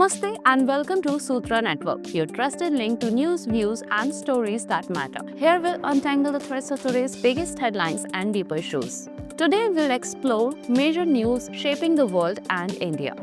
Namaste and welcome to Sutra Network, your trusted link to news, views, and stories that matter. Here we'll untangle the threads of today's biggest headlines and deeper issues. Today we'll explore major news shaping the world and India.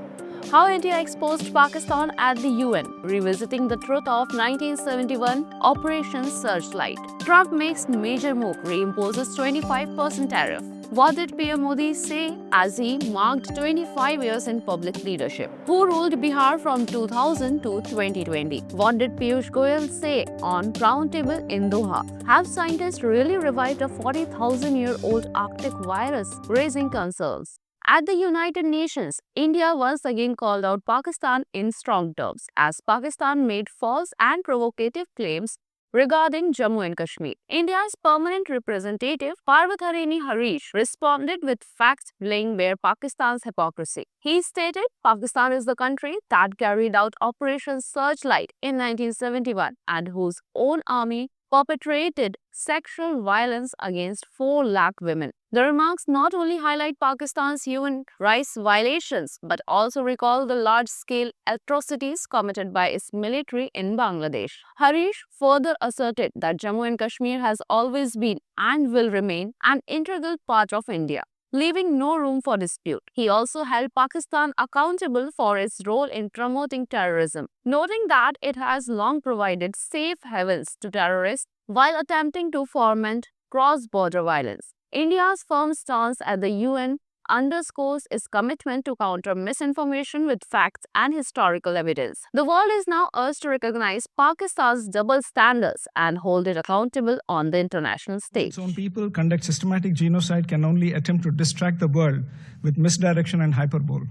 How India exposed Pakistan at the UN, revisiting the truth of 1971 Operation Searchlight. Trump makes major move, reimposes 25% tariff. What did PM Modi say as he marked 25 years in public leadership? Who ruled Bihar from 2000 to 2020? What did Piyush Goyal say on roundtable in Doha? Have scientists really revived a 40,000-year-old Arctic virus, raising concerns? At the United Nations, India once again called out Pakistan in strong terms as Pakistan made false and provocative claims regarding Jammu and Kashmir. India's permanent representative Parvatharini Harish responded with facts laying bare Pakistan's hypocrisy. He stated Pakistan is the country that carried out Operation Searchlight in 1971 and whose own army perpetrated sexual violence against 4 lakh women. The remarks not only highlight Pakistan's human rights violations but also recall the large-scale atrocities committed by its military in Bangladesh. Harish further asserted that Jammu and Kashmir has always been and will remain an integral part of India, leaving no room for dispute. He also held Pakistan accountable for its role in promoting terrorism, noting that it has long provided safe havens to terrorists while attempting to foment cross-border violence. India's firm stance at the UN underscores its commitment to counter misinformation with facts and historical evidence. The world is now urged to recognize Pakistan's double standards and hold it accountable on the international stage. Its own people conduct systematic genocide can only attempt to distract the world with misdirection and hyperbole.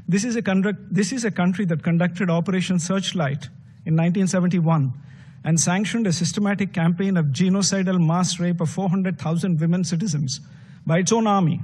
This is a country that conducted Operation Searchlight in 1971 and sanctioned a systematic campaign of genocidal mass rape of 400,000 women citizens by its own army.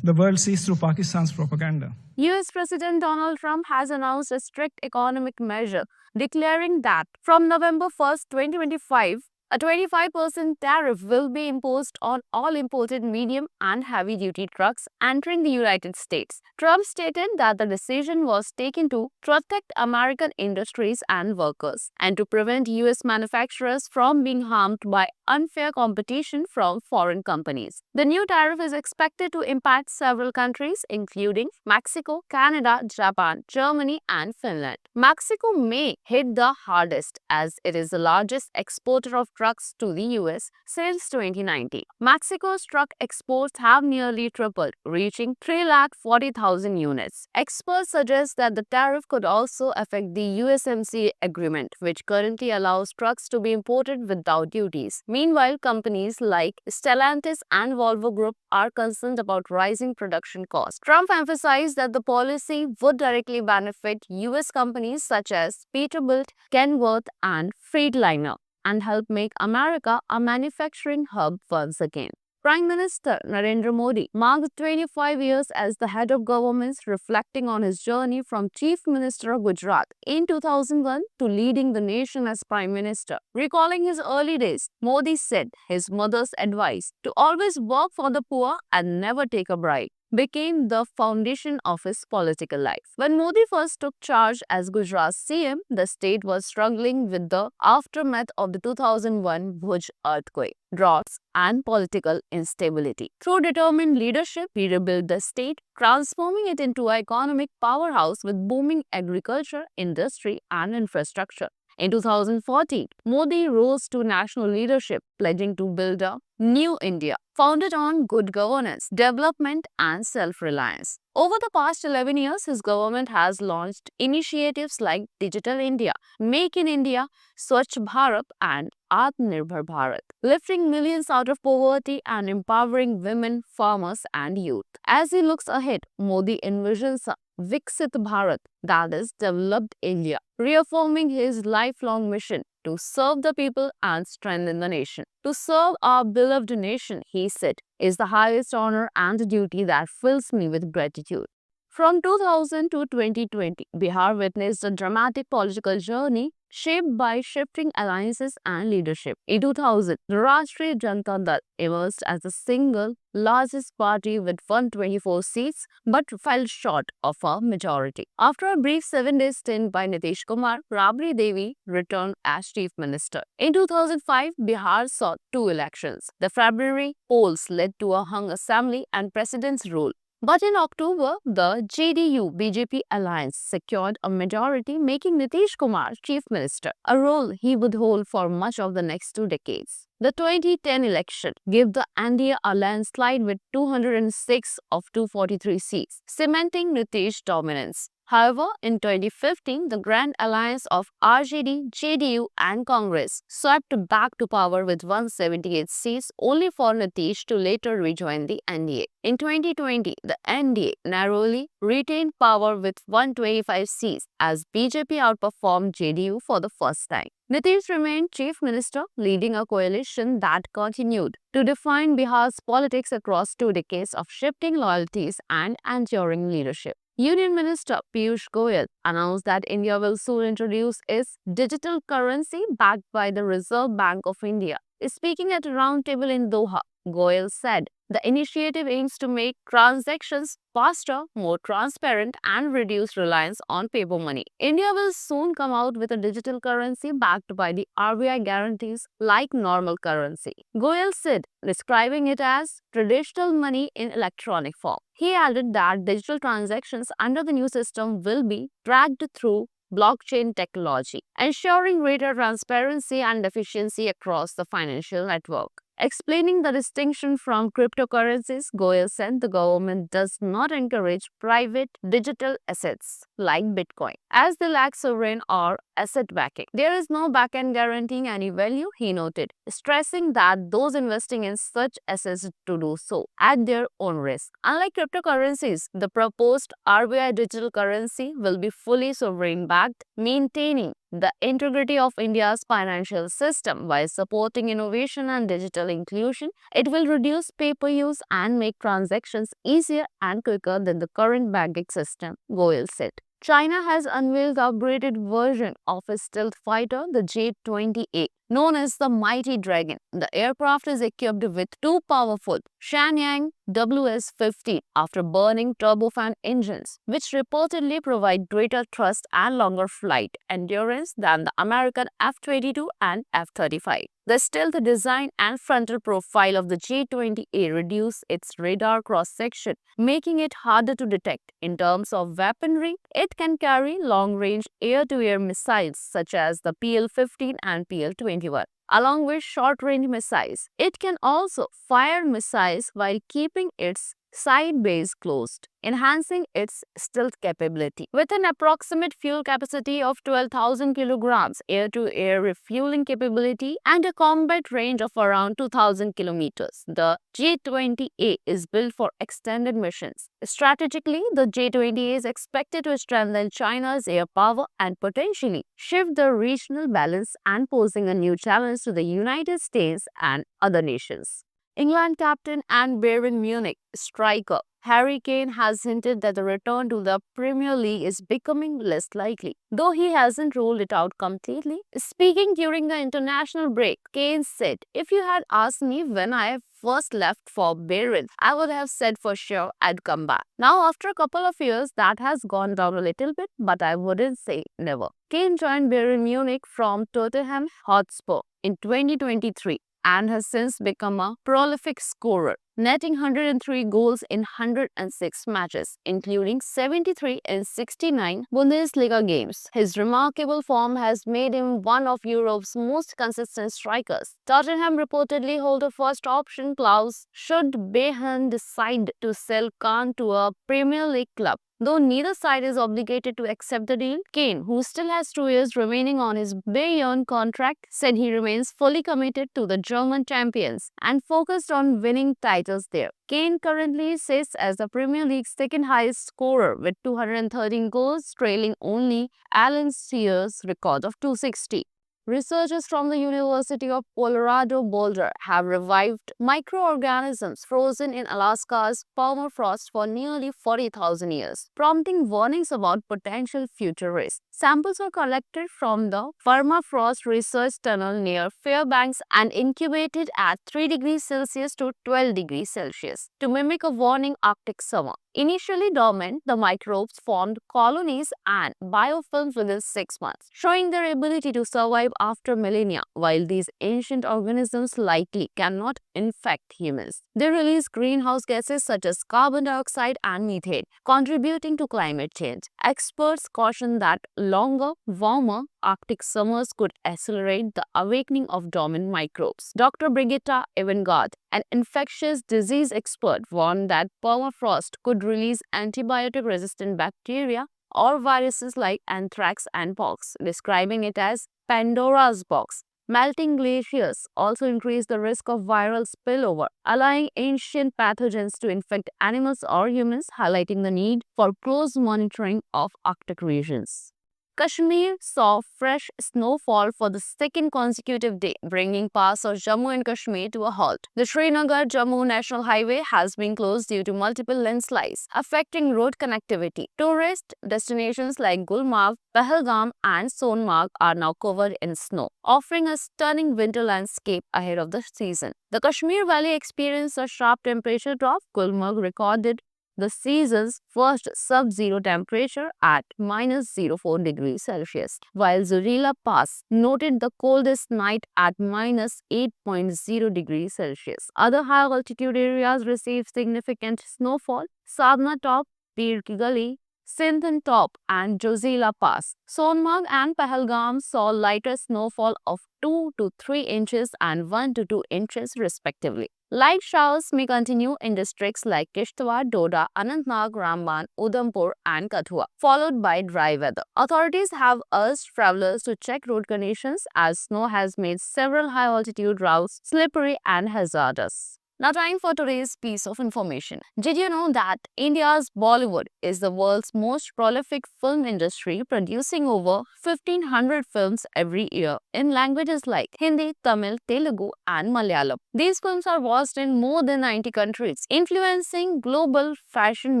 The world sees through Pakistan's propaganda. US President Donald Trump has announced a strict economic measure, declaring that from November 1st, 2025, a 25% tariff will be imposed on all imported medium and heavy-duty trucks entering the United States. Trump stated that the decision was taken to protect American industries and workers and to prevent US manufacturers from being harmed by unfair competition from foreign companies. The new tariff is expected to impact several countries, including Mexico, Canada, Japan, Germany, and Finland. Mexico may hit the hardest as it is the largest exporter of trucks to the US since 2019. Mexico's truck exports have nearly tripled, reaching 340,000 units. Experts suggest that the tariff could also affect the USMCA agreement, which currently allows trucks to be imported without duties. Meanwhile, companies like Stellantis and Volvo Group are concerned about rising production costs. Trump emphasized that the policy would directly benefit US companies such as Peterbilt, Kenworth, and Freightliner, and help make America a manufacturing hub once again. Prime Minister Narendra Modi marked 25 years as the head of government, reflecting on his journey from Chief Minister of Gujarat in 2001 to leading the nation as Prime Minister. Recalling his early days, Modi said his mother's advice to always work for the poor and never take a bribe became the foundation of his political life. When Modi first took charge as Gujarat's CM, the state was struggling with the aftermath of the 2001 Bhuj earthquake, droughts, and political instability. Through determined leadership, he rebuilt the state, transforming it into an economic powerhouse with booming agriculture, industry, and infrastructure. In 2014, Modi rose to national leadership, pledging to build a new India, founded on good governance, development, and self-reliance. Over the past 11 years, his government has launched initiatives like Digital India, Make in India, Swachh Bharat, and Atmanirbhar Bharat, lifting millions out of poverty and empowering women, farmers, and youth. As he looks ahead, Modi envisions a Viksit Bharat, that is, developed India, reaffirming his lifelong mission to serve the people and strengthen the nation. To serve our beloved nation, he said, is the highest honor and duty that fills me with gratitude. From 2000 to 2020, Bihar witnessed a dramatic political journey shaped by shifting alliances and leadership. In 2000, the Rashtriya Janata Dal emerged as the single largest party with 124 seats but fell short of a majority. After a brief 7-day stint by Nitish Kumar, Rabri Devi returned as chief minister. In 2005, Bihar saw two elections. The February polls led to a hung assembly and president's rule. But in October, the JDU-BJP alliance secured a majority, making Nitish Kumar chief minister, a role he would hold for much of the next 2 decades. The 2010 election gave the NDA a landslide with 206 of 243 seats, cementing Nitish dominance. However, in 2015, the Grand Alliance of RJD, JDU and Congress swept back to power with 178 seats, only for Nitish to later rejoin the NDA. In 2020, the NDA narrowly retained power with 125 seats as BJP outperformed JDU for the first time. Nitish remained chief minister, leading a coalition that continued to define Bihar's politics across 2 decades of shifting loyalties and enduring leadership. Union Minister Piyush Goyal announced that India will soon introduce its digital currency backed by the Reserve Bank of India. Speaking at a roundtable in Doha, Goyal said the initiative aims to make transactions faster, more transparent, and reduce reliance on paper money. India will soon come out with a digital currency backed by the RBI guarantees like normal currency. Goyal said, describing it as traditional money in electronic form. He added that digital transactions under the new system will be tracked through blockchain technology, ensuring greater transparency and efficiency across the financial network. Explaining the distinction from cryptocurrencies, Goyal said the government does not encourage private digital assets like Bitcoin, as they lack sovereign or asset backing. There is no backend guaranteeing any value, he noted, stressing that those investing in such assets to do so at their own risk. Unlike cryptocurrencies, the proposed RBI digital currency will be fully sovereign backed, maintaining the integrity of India's financial system while supporting innovation and digital inclusion. It will reduce paper use and make transactions easier and quicker than the current banking system, Goyal said. China has unveiled the upgraded version of its stealth fighter, the J-20A, known as the Mighty Dragon. The aircraft is equipped with two powerful Shenyang WS-15 after burning turbofan engines, which reportedly provide greater thrust and longer flight endurance than the American F-22 and F-35. The stealth design and frontal profile of the J-20A reduce its radar cross-section, making it harder to detect. In terms of weaponry, it can carry long-range air-to-air missiles such as the PL-15 and PL-21. Along with short-range missiles, it can also fire missiles while keeping its side base closed, enhancing its stealth capability. With an approximate fuel capacity of 12,000 kilograms, air-to-air refueling capability, and a combat range of around 2,000 kilometers, the J-20A is built for extended missions. Strategically, the J-20A is expected to strengthen China's air power and potentially shift the regional balance and posing a new challenge to the United States and other nations. England captain and Bayern Munich striker Harry Kane has hinted that the return to the Premier League is becoming less likely, though he hasn't ruled it out completely. Speaking during the international break, Kane said, "If you had asked me when I first left for Bayern, I would have said for sure I'd come back. Now, after a couple of years, that has gone down a little bit, but I wouldn't say never." Kane joined Bayern Munich from Tottenham Hotspur in 2023 and has since become a prolific scorer, netting 103 goals in 106 matches, including 73 in 69 Bundesliga games. His remarkable form has made him one of Europe's most consistent strikers. Tottenham reportedly hold a first option clause should Bayern decide to sell Kane to a Premier League club. Though neither side is obligated to accept the deal, Kane, who still has 2 years remaining on his Bayern contract, said he remains fully committed to the German champions and focused on winning titles there. Kane currently sits as the Premier League's second highest scorer with 213 goals, trailing only Alan Shearer's record of 260. Researchers from the University of Colorado Boulder have revived microorganisms frozen in Alaska's permafrost for nearly 40,000 years, prompting warnings about potential future risks. Samples were collected from the permafrost research tunnel near Fairbanks and incubated at 3 degrees Celsius to 12 degrees Celsius to mimic a warning Arctic summer. Initially dormant, the microbes formed colonies and biofilms within 6 months, showing their ability to survive after millennia. While these ancient organisms likely cannot infect humans, they release greenhouse gases such as carbon dioxide and methane, contributing to climate change. Experts caution that longer, warmer Arctic summers could accelerate the awakening of dormant microbes. Dr. Brigitta Evangard, an infectious disease expert, warned that permafrost could release antibiotic-resistant bacteria or viruses like anthrax and pox, describing it as Pandora's box. Melting glaciers also increase the risk of viral spillover, allowing ancient pathogens to infect animals or humans, highlighting the need for close monitoring of Arctic regions. Kashmir saw fresh snowfall for the second consecutive day, bringing parts of Jammu and Kashmir to a halt. The Srinagar-Jammu National Highway has been closed due to multiple landslides, affecting road connectivity. Tourist destinations like Gulmarg, Pahalgam, and Sonmarg are now covered in snow, offering a stunning winter landscape ahead of the season. The Kashmir Valley experienced a sharp temperature drop. Gulmarg recorded the season's first sub-zero temperature at -04 degrees Celsius, while Zurila Pass noted the coldest night at -8.0 degrees Celsius. Other high-altitude areas received significant snowfall. Sadhna Top, Peer Ki Gali, Sindhan Top, and Jozila Pass. Sonmarg and Pahalgam saw lighter snowfall of 2 to 3 inches and 1 to 2 inches respectively. Light showers may continue in districts like Kishtwar, Doda, Anantnag, Ramban, Udhampur, and Kathua, followed by dry weather. Authorities have urged travelers to check road conditions as snow has made several high-altitude routes slippery and hazardous. Now, time for today's piece of information. Did you know that India's Bollywood is the world's most prolific film industry, producing over 1,500 films every year in languages like Hindi, Tamil, Telugu, and Malayalam? These films are watched in more than 90 countries, influencing global fashion,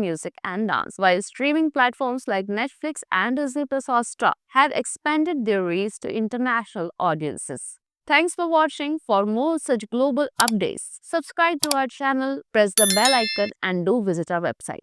music, and dance, while streaming platforms like Netflix and Disney Plus Hotstar have expanded their reach to international audiences. Thanks for watching. For more such global updates, subscribe to our channel, press the bell icon, and do visit our website.